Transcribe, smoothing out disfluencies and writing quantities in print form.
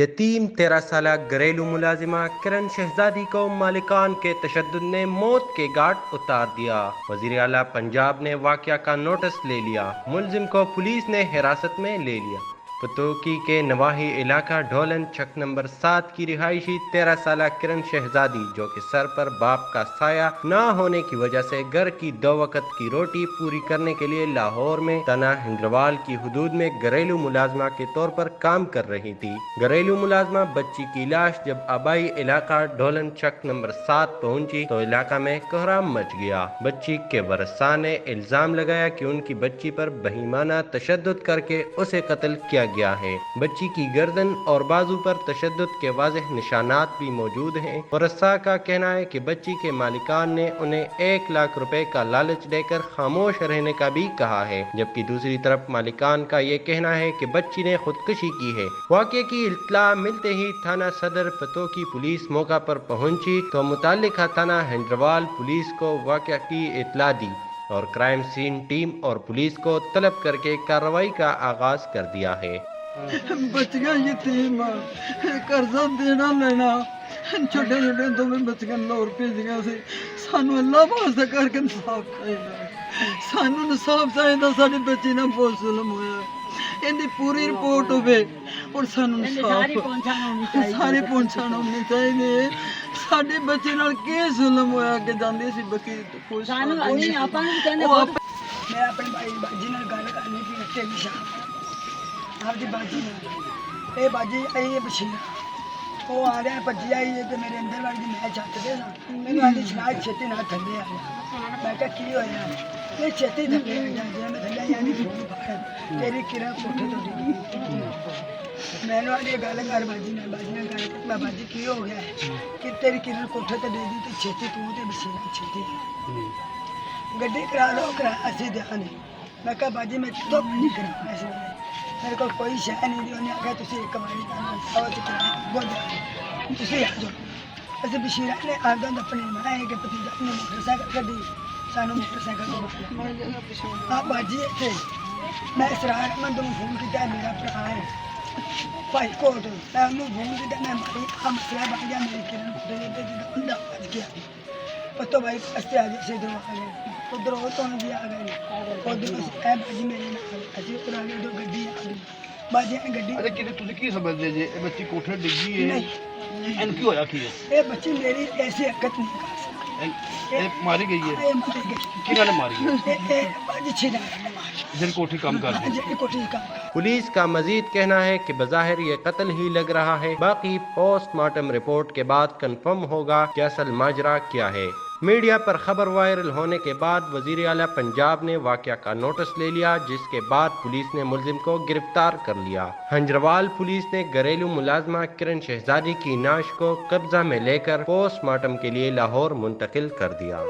یتیم 13 سالہ گھریلو ملازمہ کرن شہزادی کو مالکان کے تشدد نے موت کے گھاٹ اتار دیا۔ وزیر اعلیٰ پنجاب نے واقعہ کا نوٹس لے لیا، ملزم کو پولیس نے حراست میں لے لیا۔ پتوکی کے نواحی علاقہ ڈھولن چک نمبر 7 کی رہائشی 13 سالہ کرن شہزادی، جو کہ سر پر باپ کا سایہ نہ ہونے کی وجہ سے گھر کی 2 وقت کی روٹی پوری کرنے کے لیے لاہور میں تھانہ ہنگروال کی حدود میں گھریلو ملازمہ کے طور پر کام کر رہی تھی۔ گھریلو ملازمہ بچی کی لاش جب آبائی علاقہ ڈھولن چک نمبر 7 پہنچی تو علاقہ میں کوہرام مچ گیا۔ بچی کے ورثاء نے الزام لگایا کہ ان کی بچی پر بہیمانہ تشدد کر کے اسے قتل کیا گیا ہے۔ بچی کی گردن اور بازو پر تشدد کے واضح نشانات بھی موجود ہیں۔ ورثاء کا کہنا ہے کہ بچی کے مالکان نے انہیں 1 لاکھ روپے کا لالچ دے کر خاموش رہنے کا بھی کہا ہے، جبکہ دوسری طرف مالکان کا یہ کہنا ہے کہ بچی نے خودکشی کی ہے۔ واقعے کی اطلاع ملتے ہی تھانہ صدر پتوکی پولیس موقع پر پہنچی تو متعلقہ تھانہ ہنگروال پولیس کو واقعہ کی اطلاع دی اور کرائم سین ٹیم اور پولیس کو طلب کر کے کارروائی کا آغاز کر دیا ہے۔ بچیاں یتیم قرضہ دینا لینا چھوٹے چھوٹے دوویں بچیاں لاہور بھیجیاں سی۔ سانو اللہ واسطے کر کے انصاف چاہیے، سانو انصاف چاہیے، ساری بچی نہ بہت ظلم ہوا، ان کی پوری رپورٹ ہوئے اور سانو انصاف ساری پہنچان ہونی چاہیے۔ ساری بچی نال کی ظلم ہوا کہ جاندی سی بچی خوش میں اپنے باجی نال گل کرنی تھی رکھتے کی شام آپ کی باجی نے یہ باجی آئی ہے بشیر وہ آ رہا ہے بجی آئی ہے تو میرے اندر والی میں چھت دے سا میرے آدھی چلا چھتی نہ تھلے آ گیا میں کہا کی ہوا یہ چھتی تھلے آ گیا جی میں تھلے یعنی فون پاڑ تیری کرا کوٹھے تو ڈگی میں نے آدھی گل کر باجی نے گل کر باجی کی ہو گیا ہے کہ تیری کرا کوٹھے تو ڈگی تو چھتی تو بشیر چھتی گڈی کرا لو کرا اسی دیا نہیں میں کہا باجی میں تو نہیں کرا ایسے میرے کو کوئی شہ نہیں دی انہیں آگیا تُسی ایک باری سوچ کرا بہت جائے تُسی آ جاؤ ایسے بشیرہ نے آگا اپنے ماں ہے کہ پتیجہ نے موٹر سائیکل کر دی سانو موٹر سائیکل کو بھائی آپ باجی تھے میں اسرار احمد نے فون کیا ہے میرا پڑھا ہے بھائی کوٹ میں انہوں فون کیا میں ماری مسئلہ بن گیا میری کرن خودے پہ اندہ بچ گیا پتہ بھائی استے آجی سے درو آ گئے ادھر ہو تو بھی آ گئے ادھر اے باجی میرے نال اسی ادھر آگے ادھر گڈی آ گئی باجی نے گڈی ارے کہ تسی کی سمجھدے جے اے بچی کوٹھے ڈگی ہے این کی ہویا کی ہے اے بچی میری ایسی حرکت نہیں کر سکتی اے ماری گئی ہے اے ماری گئی کنہاں نے ماری ہے اے باجی چھنا نے ماری جن کوٹھی کام کر دی جی کوٹھی کام کر پولیس کا مزید کہنا ہے کہ بظاہر یہ قتل ہی لگ رہا ہے، باقی پوسٹ مارٹم رپورٹ کے بعد کنفرم ہوگا کہ اصل ماجرا کیا ہے۔ میڈیا پر خبر وائرل ہونے کے بعد وزیر اعلیٰ پنجاب نے واقعہ کا نوٹس لے لیا، جس کے بعد پولیس نے ملزم کو گرفتار کر لیا۔ ہنجروال پولیس نے گھریلو ملازمہ کرن شہزادی کی نعش کو قبضہ میں لے کر پوسٹ مارٹم کے لیے لاہور منتقل کر دیا۔